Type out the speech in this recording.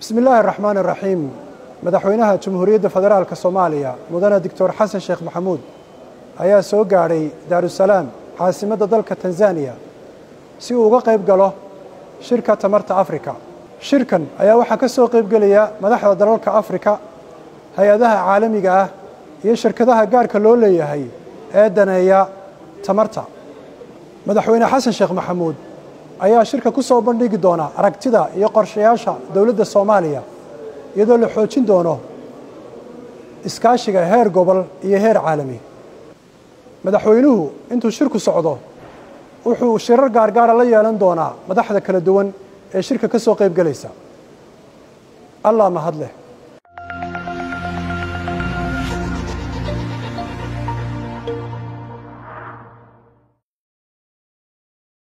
بسم الله الرحمن الرحيم. مدحوينها جمهورية فدرالك الصومالية مدن دكتور حسن شيخ محمود ayaa soo gaaray Daarusalaam caasimadda dalka Tanzania si uu uga qayb galo shirka tamarta Afrika. Shirkan ayaa waxa ka soo qayb galaya madaxda dalalka Afrika, hay'adaha caalamiga ah iyo shirkadaha gaarka loo leeyahay ee daneeya tamarta. Madaxweyne Xasan Sheekh Maxamuud ayaa shirka ku soo bandhigi doona aragtida iyo qorshayaasha dawladda Soomaaliya iyadoo la xoojin doono iskaashiga heer gobol iyo heer caalami. madaxweynuhu intuu shirku socdo wuxuu shirar gaar la yeelan doonaa madaxda kala duwan ee shirka ka soo qayb galaysa. Allah mahad leh.